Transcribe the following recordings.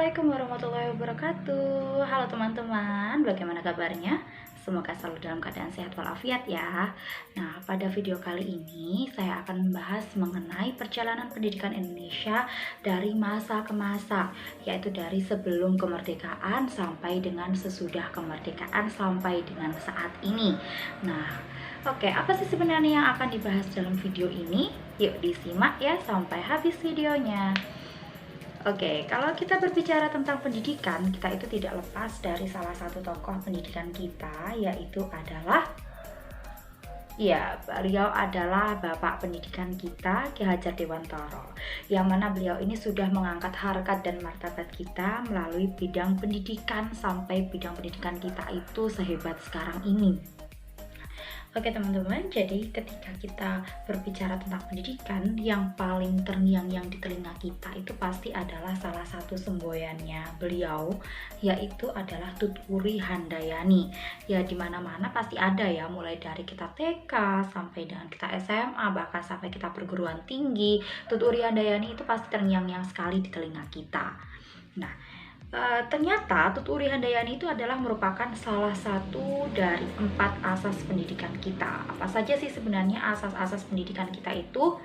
Assalamualaikum warahmatullahi wabarakatuh. Halo teman-teman, bagaimana kabarnya? Semoga selalu dalam keadaan sehat walafiat ya. Nah, pada video kali ini saya akan membahas mengenai perjalanan pendidikan Indonesia dari masa ke masa, yaitu dari sebelum kemerdekaan sampai dengan sesudah kemerdekaan sampai dengan saat ini. Nah, oke, apa sih sebenarnya yang akan dibahas dalam video ini? Yuk disimak ya sampai habis videonya. Oke, kalau kita berbicara tentang pendidikan, kita itu tidak lepas dari salah satu tokoh pendidikan kita, yaitu adalah, beliau adalah Bapak Pendidikan kita, Ki Hajar Dewantara, yang mana beliau ini sudah mengangkat harkat dan martabat kita melalui bidang pendidikan sampai bidang pendidikan kita itu sehebat sekarang ini. Oke teman-teman, jadi ketika kita berbicara tentang pendidikan, yang paling terngiang-ngiang di telinga kita itu pasti adalah salah satu semboyannya beliau, yaitu adalah Tutwuri Handayani. Ya dimana-mana pasti ada ya, mulai dari kita TK sampai dengan kita SMA, bahkan sampai kita perguruan tinggi, Tutwuri Handayani itu pasti terngiang-ngiang sekali di telinga kita. Nah, ternyata Tutwuri Handayani itu adalah merupakan salah satu dari 4 asas pendidikan kita. Apa saja sih sebenarnya asas-asas pendidikan kita itu?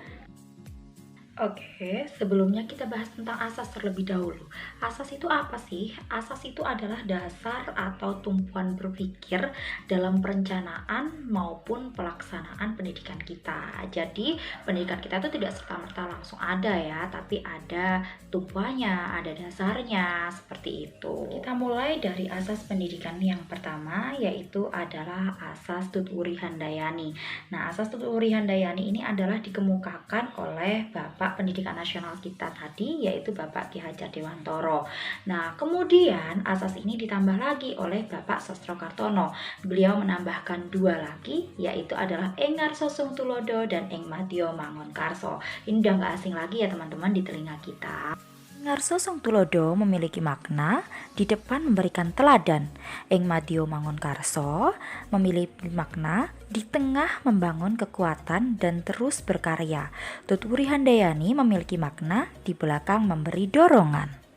Oke, sebelumnya kita bahas tentang asas terlebih dahulu. Asas itu apa sih? Asas itu adalah dasar atau tumpuan berpikir dalam perencanaan maupun pelaksanaan pendidikan kita. Jadi, pendidikan kita itu tidak serta-merta langsung ada ya, tapi ada tumpuannya, ada dasarnya, seperti itu. Kita mulai dari asas pendidikan yang pertama, yaitu adalah asas Tutwuri Handayani. Nah, asas Tutwuri Handayani ini adalah dikemukakan oleh Bapak Pendidikan Nasional kita tadi, yaitu Bapak Ki Hajar Dewantara. Nah, kemudian asas ini ditambah lagi oleh Bapak Sostrokartono. Beliau menambahkan 2 lagi, yaitu adalah Ing Ngarso Sung Tulodo dan Ing Madya Mangunkarso. Ini udah nggak asing lagi ya teman-teman di telinga kita. Ngarso Sung Tulodo memiliki makna di depan memberikan teladan. Ing Madya Mangunkarso memiliki makna di tengah membangun kekuatan dan terus berkarya. Tutwuri Handayani memiliki makna di belakang memberi dorongan.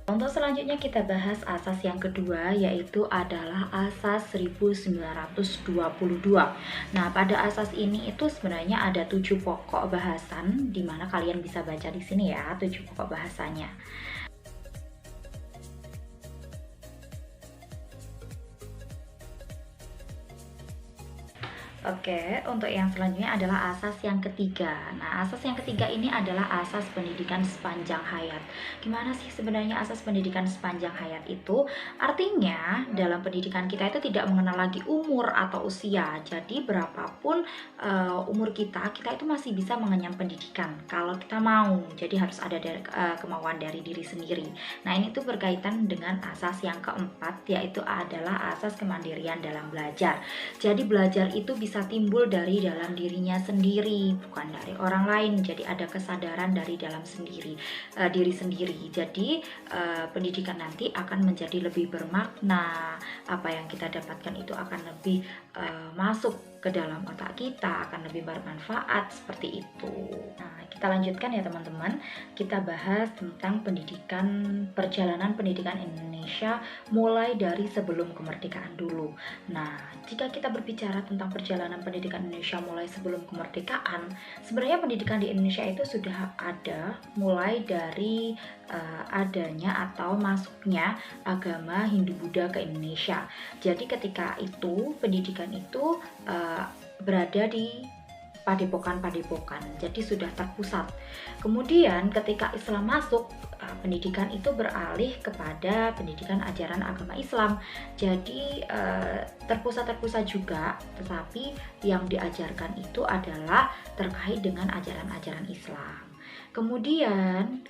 Untuk selanjutnya kita bahas asas yang kedua, yaitu adalah asas 1922. Nah, pada asas ini itu sebenarnya ada 7 pokok bahasan, di mana kalian bisa baca di sini ya, 7 pokok bahasanya. Oke, untuk yang selanjutnya adalah asas yang ketiga. Nah, asas yang ketiga ini adalah asas pendidikan sepanjang hayat. Gimana sih sebenarnya asas pendidikan sepanjang hayat itu? Artinya, dalam pendidikan kita itu tidak mengenal lagi umur atau usia. Jadi, berapapun umur kita itu masih bisa mengenyam pendidikan kalau kita mau. Jadi, harus ada kemauan dari diri sendiri. Nah, ini tuh berkaitan dengan asas yang keempat, yaitu adalah asas kemandirian dalam belajar. Jadi, belajar itu bisa timbul dari dalam dirinya sendiri, bukan dari orang lain. Jadi ada kesadaran dari dalam diri sendiri. Jadi pendidikan nanti akan menjadi lebih bermakna. Apa yang kita dapatkan itu akan lebih masuk ke dalam otak kita, akan lebih bermanfaat seperti itu. Nah, kita lanjutkan ya teman-teman. Kita bahas tentang perjalanan pendidikan Indonesia mulai dari sebelum kemerdekaan dulu. Nah, jika kita berbicara tentang perjalanan pendidikan Indonesia mulai sebelum kemerdekaan, sebenarnya pendidikan di Indonesia itu sudah ada mulai dari adanya atau masuknya agama Hindu-Buddha ke Indonesia. Jadi ketika itu pendidikan itu berada di padepokan-padepokan, jadi sudah terpusat. Kemudian ketika Islam masuk, pendidikan itu beralih kepada pendidikan ajaran agama Islam. Jadi terpusat juga, tetapi yang diajarkan itu adalah terkait dengan ajaran-ajaran Islam. Kemudian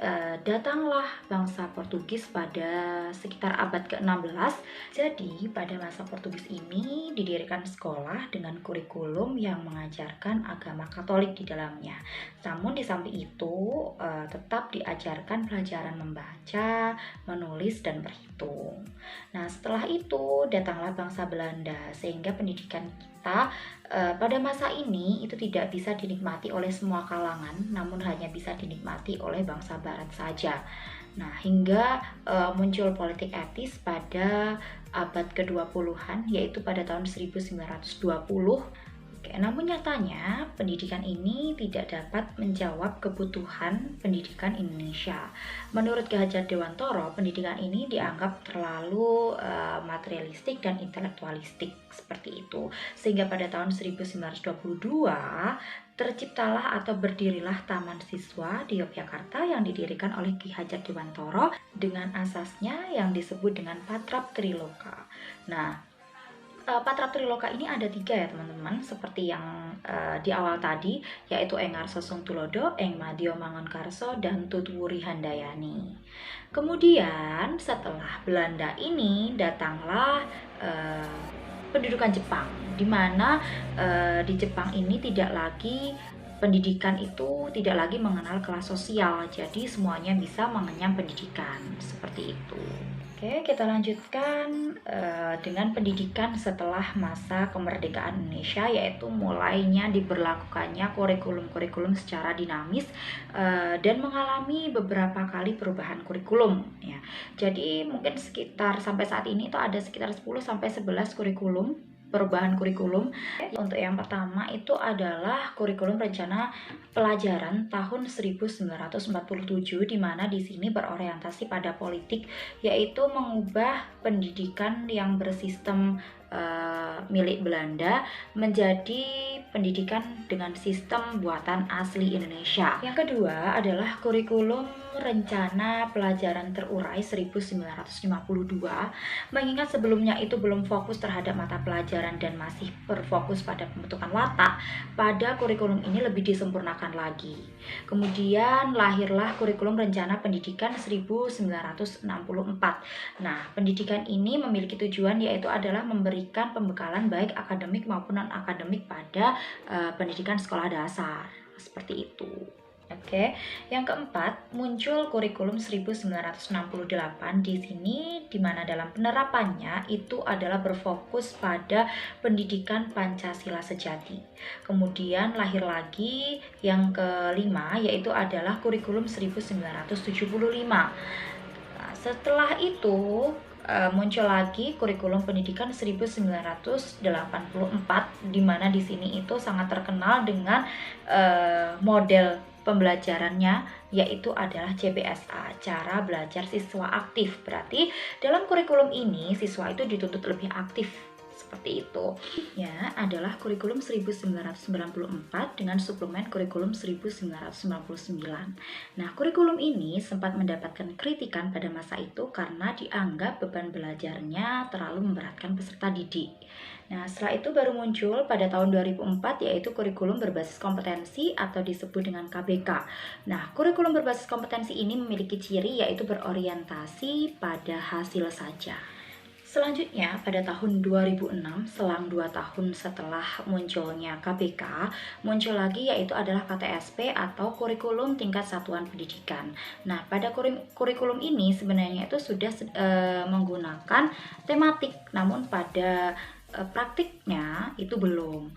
datanglah bangsa Portugis pada sekitar abad ke-16. Jadi pada masa Portugis ini didirikan sekolah dengan kurikulum yang mengajarkan agama Katolik di dalamnya. Namun di samping itu tetap diajarkan pelajaran membaca, menulis, dan berhitung. Nah, setelah itu datanglah bangsa Belanda, sehingga pendidikan kita pada masa ini itu tidak bisa dinikmati oleh semua kalangan, namun hanya bisa dinikmati oleh bangsa Barat saja. Nah, hingga muncul politik etis pada abad ke-20-an, yaitu pada tahun 1920. Oke, namun nyatanya pendidikan ini tidak dapat menjawab kebutuhan pendidikan Indonesia. Menurut Ki Hajar Dewantara, pendidikan ini dianggap terlalu materialistik dan intelektualistik seperti itu. Sehingga pada tahun 1922 terciptalah atau berdirilah Taman Siswa di Yogyakarta yang didirikan oleh Ki Hajar Dewantara dengan asasnya yang disebut dengan Patrap Triloka. Nah, Patrap Triloka ini ada 3 ya teman-teman, seperti yang di awal tadi, yaitu Ing Arso Sungtulodo, Ing Madya Mangunkarso, dan Tutwuri Handayani. Kemudian setelah Belanda ini datanglah pendudukan Jepang, di mana di Jepang ini tidak lagi pendidikan itu tidak lagi mengenal kelas sosial, jadi semuanya bisa mengenyam pendidikan seperti itu. Oke, kita lanjutkan dengan pendidikan setelah masa kemerdekaan Indonesia, yaitu mulainya diberlakukannya kurikulum-kurikulum secara dinamis dan mengalami beberapa kali perubahan kurikulum ya. Jadi mungkin sekitar sampai saat ini itu ada sekitar 10 sampai 11 kurikulum, perubahan kurikulum. Untuk yang pertama itu adalah kurikulum rencana pelajaran tahun 1947, di mana di sini berorientasi pada politik, yaitu mengubah pendidikan yang bersistem milik Belanda menjadi pendidikan dengan sistem buatan asli Indonesia. Yang kedua adalah kurikulum rencana pelajaran terurai 1952, mengingat sebelumnya itu belum fokus terhadap mata pelajaran dan masih berfokus pada pembentukan watak. Pada kurikulum ini lebih disempurnakan lagi. Kemudian lahirlah kurikulum rencana pendidikan 1964. Nah, pendidikan ini memiliki tujuan yaitu adalah memberikan pembekalan baik akademik maupun non-akademik pada pendidikan sekolah dasar. Seperti itu. Oke, yang keempat muncul kurikulum 1968 di sini, di mana dalam penerapannya itu adalah berfokus pada pendidikan Pancasila sejati. Kemudian lahir lagi yang kelima, yaitu adalah kurikulum 1975. Nah, setelah itu muncul lagi kurikulum pendidikan 1984, di mana di sini itu sangat terkenal dengan model pembelajarannya, yaitu adalah CBSA, cara belajar siswa aktif. Berarti dalam kurikulum ini siswa itu dituntut lebih aktif, seperti itu. Ya, adalah kurikulum 1994 dengan suplemen kurikulum 1999. Nah, kurikulum ini sempat mendapatkan kritikan pada masa itu karena dianggap beban belajarnya terlalu memberatkan peserta didik. Nah, setelah itu baru muncul pada tahun 2004, yaitu kurikulum berbasis kompetensi atau disebut dengan KBK. Nah, kurikulum berbasis kompetensi ini memiliki ciri yaitu berorientasi pada hasil saja. Selanjutnya, pada tahun 2006, selang 2 tahun setelah munculnya KBK, muncul lagi yaitu adalah KTSP atau Kurikulum Tingkat Satuan Pendidikan. Nah, pada kurikulum ini sebenarnya itu sudah menggunakan tematik, namun pada praktiknya itu belum.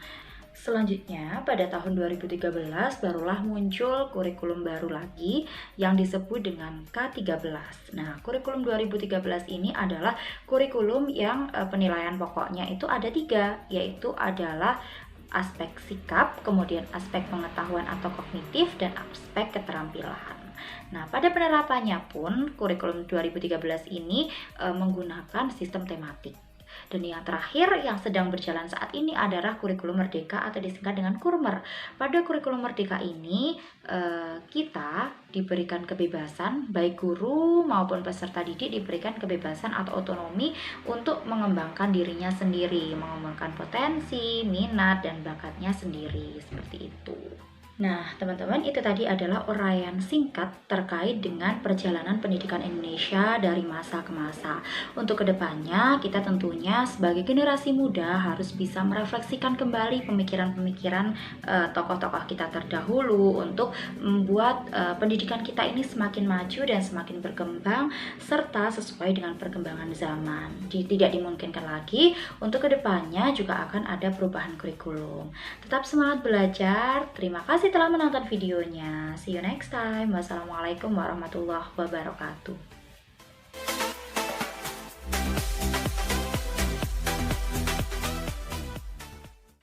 Selanjutnya, pada tahun 2013 barulah muncul kurikulum baru lagi yang disebut dengan K13. Nah, kurikulum 2013 ini adalah kurikulum yang penilaian pokoknya itu ada 3, yaitu adalah aspek sikap, kemudian aspek pengetahuan atau kognitif, dan aspek keterampilan. Nah, pada penerapannya pun kurikulum 2013 ini menggunakan sistem tematik. Dan yang terakhir yang sedang berjalan saat ini adalah kurikulum merdeka atau disingkat dengan Kurmer. Pada kurikulum merdeka ini kita diberikan kebebasan, baik guru maupun peserta didik diberikan kebebasan atau otonomi untuk mengembangkan dirinya sendiri, mengembangkan potensi, minat, dan bakatnya sendiri, seperti itu. Nah, teman-teman, itu tadi adalah uraian singkat terkait dengan perjalanan pendidikan Indonesia dari masa ke masa. Untuk kedepannya, kita tentunya sebagai generasi muda harus bisa merefleksikan kembali pemikiran-pemikiran tokoh-tokoh kita terdahulu untuk membuat pendidikan kita ini semakin maju dan semakin berkembang serta sesuai dengan perkembangan zaman. Tidak dimungkinkan lagi untuk kedepannya juga akan ada perubahan kurikulum. Tetap semangat belajar. Terima kasih kasih telah menonton videonya. See you next time. Wassalamualaikum warahmatullahi wabarakatuh.